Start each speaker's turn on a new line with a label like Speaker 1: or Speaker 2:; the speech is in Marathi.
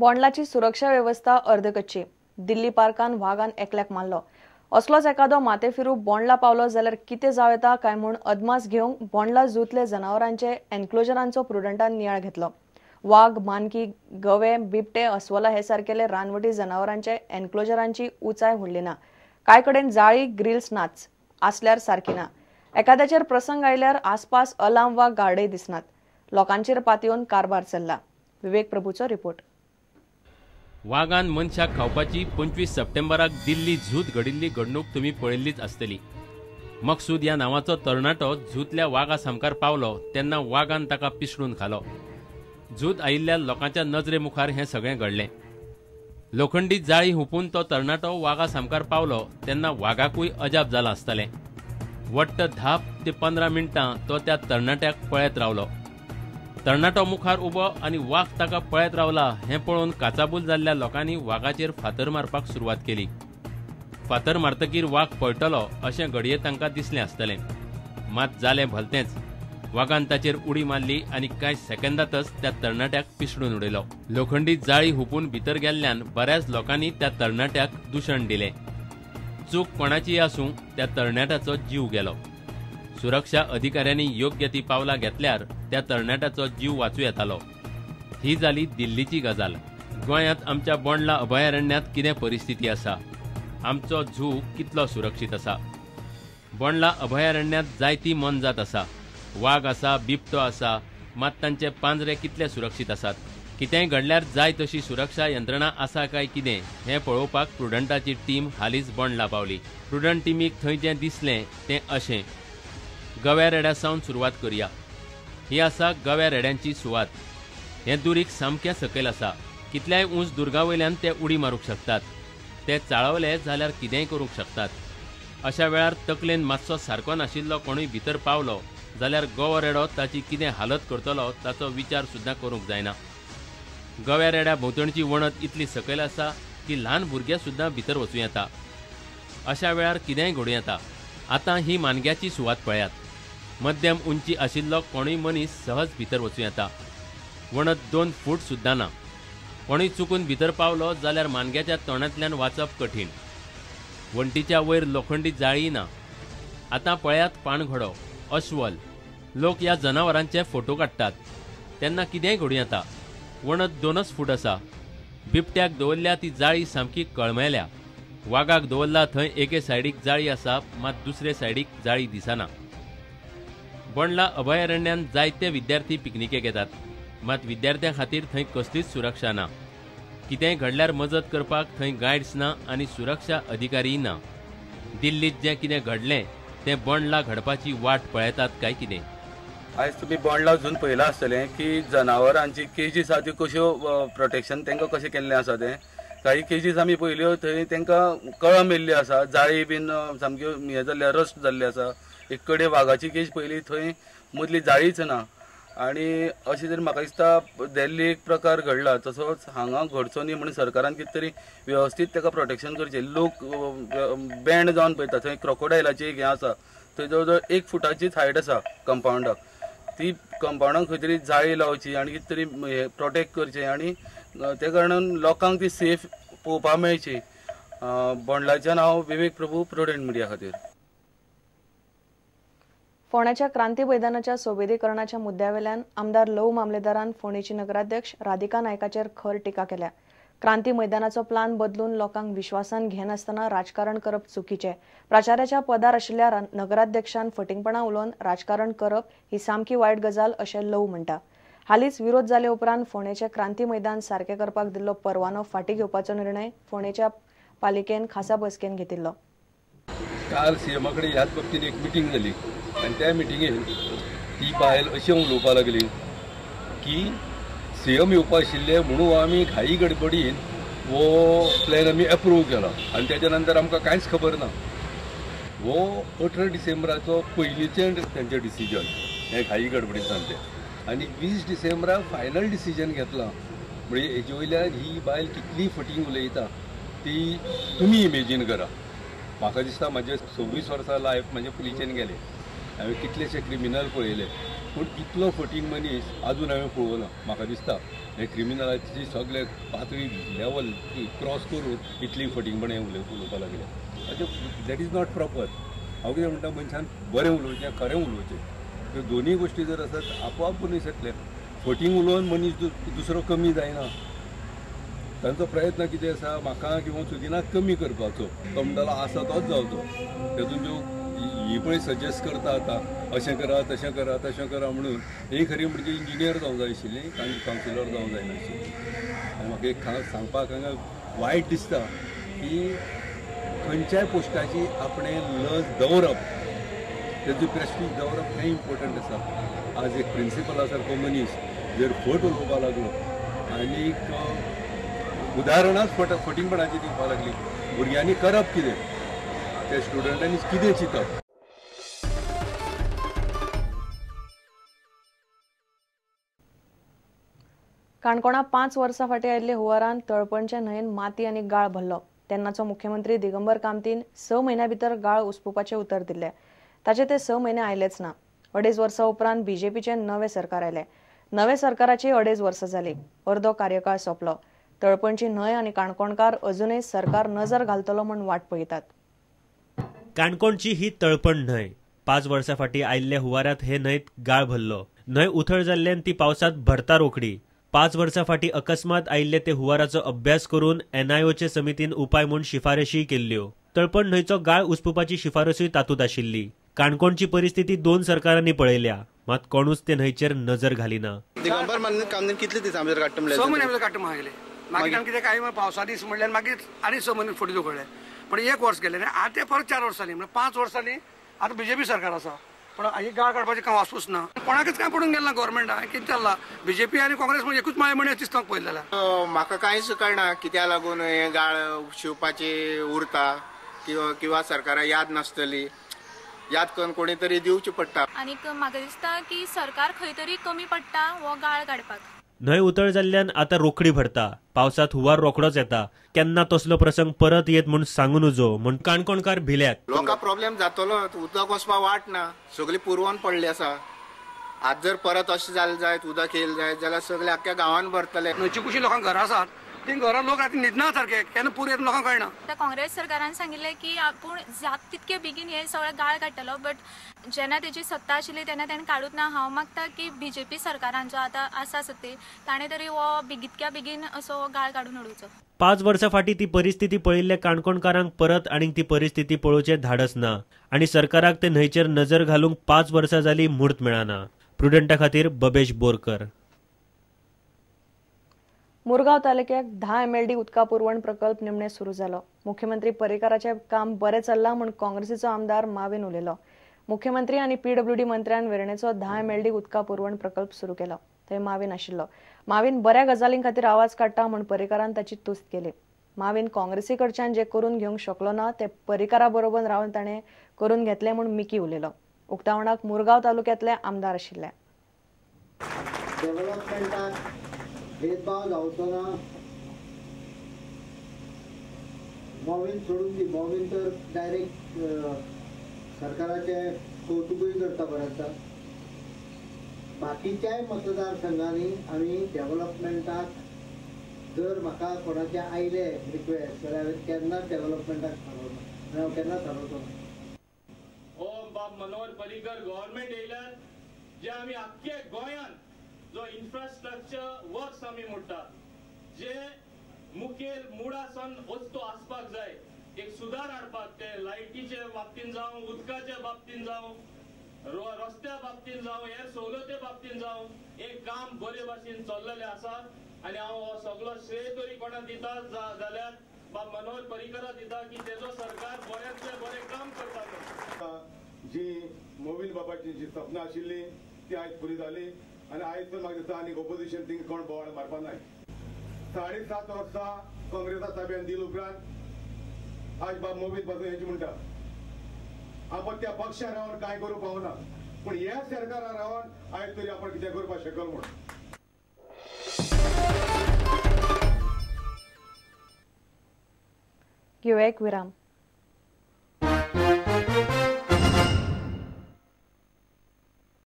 Speaker 1: बोंडलाची सुरक्षा व्यवस्था अर्धकच्ची. दिल्ली पार्कान वाघान एकल्याक मारलो. असलोच एखादो माथेफिरू बोंडला पावलो जाल्यार कितें जाव येता काय म्हूण अदमास घेवंक बोंडला झूंतले जनावरांचे एन्क्लोजरांचो प्रुडंटान नियाळ घेतलो. वाघ, मानकी, गवे, बिबटे, अस्वला हे सारकेले रानवटी जनावरांचे एन्क्लोजरांची उंचाय व्हडली ना. कांय कडेन जाळी, ग्रिल्स नाच आसल्यार सारकी ना. एखाद्याचेर प्रसंग आयल्यार आसपास अलार्म वा गार्डय दिसनात. लोकांचेर पातयेवन कारभार चल्ला. विवेक प्रभूचो रिपोर्ट.
Speaker 2: वाघान मनशाक खावपाची 25 सप्टेंबराक दिल्ली झूत घडिल्ली घडणूक तुम्ही पळयल्लीच आसतली. मकसूद ह्या नांवाचो तरणाटो झूतल्या वाघा सामकार पावलो तेन्ना वाघान ताका पिसडून खालो. झूत आयिल्ल्या लोकांच्या नजरे मुखार हें सगळें घडलें. लोखंडी जाळी हुपून तो तरणाटो वाघा सामकार पावलो तेन्ना वाघाकूय अजाप जालां आसतलें. वट्ट 10 ते 15 मिनटां तो त्या तरणाट्याक पळयत रावलो. तरणाटो मुखार उबो आनी वाघ ताका पळयत रावला हें पळोवन काचाबूल जाल्ल्या लोकांनी वाघाचेर फातर मारपाक सुरवात केली. फातर मारतकीर वाघ पळटलो अशें घडये तांकां दिसलें आसतलें. मात जालें भलतेंच. वाघान ताचेर उडी मारली आनी कांय सेकंदातच त्या तरणाट्याक पिसडून उडयलो. लोखंडी जाळी हुपून भितर गेल्ल्यान बऱ्याच लोकांनी त्या तरणाट्याक दुशण दिलें. चूक कोणाची आसूं त्या तरणाट्याचो जीव गेलो. सुरक्षा अधिकाऱ्यांनी योग्य ती पावलां घेतल्यार त्या तरणाट्याचो जीव वाचूं येतालो. ही जाली दिल्लीची गजाल. गोंयांत आमच्या बोंडला अभयारण्यात कितें परिस्थिती आसा? आमचो झू कितलो सुरक्षीत आसा? बोंडला अभयारण्यात जायती मनजात आसा. वाघ आसा, बिबटो आसा, मात तांचे पांजरे कितले सुरक्षीत आसात? कितेंय घडल्यार जाय तशी सुरक्षा यंत्रणा आसा काय कितें हें पळोवपाक प्रुडंटाची टीम हालींच बोंडला पावली. प्रुडंट टिमीक थंय जें दिसलें तें अशें. गव्या रेड्या सावन सुरवात करया. ही आसा गव्या रेड्यांची सुवात. हें दुरीक सामकें सकयल आसा. कितल्याय उंच दुर्गावयल्यान ते उडी मारूंक शकतात. ते चाळवले जाल्यार कितेंय करूंक शकतात. अशा वेळार तकलेन मातसो सारको नाशिल्लो कोणूय भितर पावलो जाल्यार गवो रेडो ताची कितें हालत करतलो ताचो विचार सुद्दां करूंक जायना. गव्या रेड्या भोंवतणची वणत इतली सकयल आसा की ल्हान भुरगे सुद्दां भितर वचूं येता. अशा वेळार कितेंय घडूं येता. आतां ही मानग्याची सुवात पळयात. मध्यम उंची आशिल्लो कोणूय मनीस सहज भितर वचूं येता. वणत 2 फूट सुद्दां ना. कोणूय चुकून भितर पावलो जाल्यार मानग्याच्या तोंडांतल्यान वाचप कठीण. वणटीच्या वयर लोखंडी जाळी ना. आतां पळयात पाणघोडो, अस्वल. लोक ह्या जनावरांचे फोटो काडटात. तेन्ना कितेंय घडूं येता. वणत 2च फूट आसा. बिबट्याक दवरल्या ती जाळी सामकी कळमेल्या. वाघाक दवरला थंय एके सायडीक जाळी आसा मात दुसरे सायडीक जाळी दिसना. बोंडला अभयारण्यान जायते विद्यार्थी पिकनिकेक येतात. मात विद्यार्थ्यां खातीर थंय कसलीच सुरक्षा ना. कितेंय घडल्यार मजत करपाक थंय गायड्स ना आनी सुरक्षा अधिकारीय ना. दिल्लीत जें कितें घडलें तें बोंडला घडपाची वाट पळयतात काय कितें?
Speaker 3: आयज तुमी बोंडला वचून पळयलां आसतलें की जनावरांची केजीस आसा त्यो कश्यो प्रोटेक्शन तांकां कशें केल्लें आसा तें. काही केजीस आमी पळयल्यो थंय तांकां कळम येयल्ली आसा. जाळी बीन सामक्यो हें जाल्ले रस्ट जाल्ले आसा. एक कडेन वाघाची केज पयली थंय मदली जाळीच ना. आनी अशें तरी म्हाका दिसता दिल्ली एक प्रकार घडला तसोच हांगा घडचो न्ही म्हणून सरकारान कितें तरी वेवस्थीत ताका प्रोटेक्शन करचें. लोक बँड जावन पळयता. थंय क्रोकोडायलाची एक हें आसा. थंय जवळ जवळ 1 फुटाचीच हायट आसा कंपाउंडाक. ती कंपाउंडाक खंय तरी जाळी लावची आनी कितें तरी हें प्रोटेक्ट करचें आनी ते कारणान लोकांक ती सेफ पळोवपाक मेळची. बोंडलाचें नांव विवेक प्रभू, प्रुडंट मिडिया खातीर.
Speaker 1: फोंड्याच्या क्रांती मैदानाच्या सोबीतीकरणाच्या मुद्द्यावेल्यान आमदार लव मामलेदारान फोंडेची नगराध्यक्ष राधिका नायकाचेर खर टिका केल्या. क्रांती मैदानाचो प्लान बदलून लोकांक विश्वासान घेनासतना राजकारण करप चुकीचें. प्रचाराच्या पदार आशिल्ल्या नगराध्यक्षान फटिंगपणां उलोवन राजकारण करप ही सामकी वायट गजाल अशें लव म्हणटा. हालींच विरोध जाले उपरांत फोंडेचें क्रांती मैदान सारकें करपाक दिल्लो परवानो फाटीं घेवपाचो निर्णय फोंडेच्या पालिकेन खासा बसकेन घेतिल्लो.
Speaker 4: काल सीएमा कडेन ह्याच बाबतींत एक मिटींग जाली आनी त्या मिटींगेन ती बायल अशें उलोवपाक लागली की सीएम येवपा आशिल्ले म्हणून आमी घाई गडबडीन हो प्लॅन आमी एप्रूव केला आनी तेच्या नंतर आमकां कांयच खबर ना. हो 18 डिसेंबराचो पयलींचें तेंचें डिसिजन हें घाई गडबडीन सांगलें आनी 20 डिसेंबराक फायनल डिसिजन घेतलां. म्हणजे हेजे वयल्यान ही बायल कितली फटींग उलयता ती तुमी इमेजीन करा. म्हाका दिसता म्हाजे 26 वर्सां लायफ म्हणजे पुलिशेन गेले हांवें कितलेशे क्रिमिनल पळयले पूण इतलो फटींग मनीस अजून हांवें पळोवना. म्हाका दिसता हे क्रिमिनलाची सगळे पातळी लेवल क्रॉस करून इतली फटींगपणे उलोवपाक लागले. That is not proper. हांव कितें म्हणटा मनशान बरें उलोवचें खरें उलोवचें. ह्यो दोनूय गोश्टी जर आसत आपोआप मनीस येतले. फटींग उलोवन मनीस दुसरो कमी जायना. तांचो प्रयत्न कितें आसा म्हाका किंवा सुदिनाक कमी करपाचो. तो म्हणटालो आसा तोच जावचो. तातूंत ज्यो ही पळय सजेस्ट करता आतां अशें करा तशें करा तशें करा म्हणून ही खरी म्हणजे इंजिनियर जावंक जाय आशिल्ली कावन्सिलर जावंक जायना आशिल्ली. आनी म्हाका एक सांगपाक हांगा वायट दिसता की खंयच्याय पोस्टाची आपणें लज दवरप तेजो प्रेस्टीज दवरप हें इम्पॉर्टंट आसा. आज एक प्रिंसिपला सारको मनीस जर फट उलोवपाक लागलो आनीक उदाहरणांच फटींगपणाची दिवपाक लागली भुरग्यांनी करप कितें त्या स्टुडंटांनी कितें चिंतप.
Speaker 1: काणकोणा 5 वर्सां फाटीं आयिल्ले हुंवारान तळपणचे न्हंयेन माती आनी गाळ भरलो. तेन्नाचो मुख्यमंत्री दिगंबर कामतीन 6 म्हयन्यां भितर गाळ उसपुवपाचें उतर दिल्लें. ताचे ते 6 म्हयने आयलेच ना. 2.5 वर्सां उपरांत बीजेपीचें नवें सरकार आयलें. नव्या सरकाराची 2.5 वर्सां जाली. अर्दो कार्यकाळ सोंपलो. तळपणची न्हंय आनी काणकोणकार अजूनय सरकार नजर घालतलो म्हूण वाट पळयतात.
Speaker 5: काणकोणची ही तळपण न्हंय. 5 वर्सां फाटीं आयिल्ल्या हुंवारांत हे न्हंयत गाळ भरलो. न्हंय उथळ जाल्ल्यान ती पावसांत भरता रोखडी. 5 वर्सां फाटीं अकस्मात आयिल्ले ते हुंवाराचो अभ्यास करून NIOचे समितीन उपाय म्हूण शिफारशी केल्ल्यो. तळपण न्हंयचो गाळ उसपुवपाची शिफारसूय तातूंत आशिल्ली. काणकोणची परिस्थिती 2 सरकारांनी पळयल्या मात कोणूच ते न्हंयचेर नजर घालिना.
Speaker 6: दिगंबर कामतीन कितले दीस आमचेर काडटा म्हणले 6 म्हयने काडटा मागले. मागीर आमकां कितें काय पावसा दीस म्हणल्यार मागीर आनी 6 म्हयने फुडें धुकळ्ळे. पण 1 वर्स गेले आतां ते परत 4 वर्सां जालीं म्हणजे 5 वर्सां जालीं. आतां बीजेपी सरकार आसा पण ही गाळ काडपाचें काम वासूच ना. कोणाकच काय पडून गेला गव्हर्मेंटान कितें चल्ला. बीजेपी आनी काँग्रेस म्हणजे एकूच माय म्हणे दिसता पळयलेल्या.
Speaker 7: म्हाका कांयच कळना कित्याक लागून हे गाळ शिवपाची उरता किंवा सरकाराक याद नासतली. याद करून कोणी तरी दिवची पडटा.
Speaker 8: आनीक म्हाका दिसता की सरकार खंय तरी कमी पडटा हो गाळ काडपाक.
Speaker 5: न्हंय उथळ जाल्ल्यान आतां रोखडी भरता. पावसात हुंवार रोखडोच येता. केन्ना तसलो प्रसंग परत येत म्हूण सांगू नजो म्हूण काणकोणकार भिल्यात.
Speaker 7: लोकांक प्रॉब्लेम जातलो. उदक वचपाक वाट ना. सगळी पुरवण पडली आसा. आज जर परत अशें जालें जायत उदक येयलें जायत जाल्यार सगळे आख्ख्या गांवांत भरतले.
Speaker 6: न्हंयची कुशी लोकांक घरां आसात ती घरां लोक आतां न्हिदना सारके केन्ना पूर येता लोकांक कळना.
Speaker 8: काँग्रेस सरकारान सांगिल्लें की आपूण जाता तितके बेगीन हे सगळें गाळ काडटलो. बट जेन्ना तेजी सत्ता आशिल्ली तेन्ना ताणें काडूच ना. हांव मागता की बीजेपी सरकारान जो आतां आसा सत्तेर ताणें तरी हो बेगितक्या बेगीन असो गाळ काडून उडोवचो.
Speaker 5: 5 वर्सां फाटीं ती परिस्थिती पळयिल्ल्या काणकोणकारांक परत आनीक ती परिस्थिती पळोवचें धाडस ना. आनी सरकाराक ते न्हंयचेर नजर घालूंक 5 वर्सां जालीं म्हूर्त मेळना. प्रुडंटा खातीर बबेश बोरकर.
Speaker 1: मुरगांव तालुक्यात 10 MLD उदका पुरवण प्रकल्प निमणे सुरू जालो. मुख्यमंत्री पर्रीकाराचें काम बरें चल्लां म्हूण काँग्रेसीचो आमदार माविन उलयलो. मुख्यमंत्री आनी PWD मंत्र्यान वेर्णेचो 10 MLD उदका पुरवण प्रकल्प सुरू केलो. थंय माविन आशिल्लो. माविन बऱ्या गजालीं खातीर आवाज काडटा म्हूण पर्रीकारान ताची तुस्त केली. माविन काँग्रेसी कडच्यान जें करून घेवंक शकलो ना ते पर्रीकारा बरोबर रावन ताणें करून घेतलें म्हूण मिकी उलयलो. उक्तावणाक मुरगांव तालुक्यांतले आमदार आशिल्ले.
Speaker 9: भेदभाव जावचो ना. मोवीन सोडून दी. मोवीन तर डायरेक्ट सरकाराचे कौतुकूय करता बरें आसा. बाकीच्याय मतदारसंघांनी आमी डेव्हलपमेंटाक जर म्हाका कोणाचे आयले रिक्वेस्ट जाल्यार हांवें केन्नाच डेव्हलपमेंटाक थारोवना. हांव केन्ना थारोवचो ना.
Speaker 10: बाब मनोहर पर्रीकर गव्हर्मेंट येयल्यात जे आमी आख्खे गोंयांत जो इन्फ्रास्ट्रक्चर वर्क्स आमी म्हणटात जे मुखेल मुळासन वस्तू आसपाक जाय एक सुदार हाडपाक ते लायटीचे बाबतीन जावं उदकाच्या बाबतीन जावं रस्त्या बाबतीन जावं हेर सवलते बाबतीन जावं एक काम बरे भाशेन चल्लेलें आसा. आनी हांव हो सगळो श्रेय तरी कोणाक दिता जाल्यार बाब मनोहर पर्रीकराक दिता की तेजो सरकार बऱ्यांतले बरें काम करता.
Speaker 11: जी मोविन बाबाची जी सपनां आशिल्ली ती आयज पुरी जाली. आनी आयज पण म्हाका दिसता आनी ऑपोजिशन थिंग कोण बोवाळ मारपा नाय. 7.5 वर्सां काँग्रेसा ताब्यान दिल उपरांत आज बाब मोवीन पासून हेंची म्हणटा आपण त्या पक्षान रावन कांय करूंक पावना पूण ह्या सरकारान रावन आयज तरी आपण कितें करपाक शकल म्हूण.
Speaker 1: घेऊया एक विराम.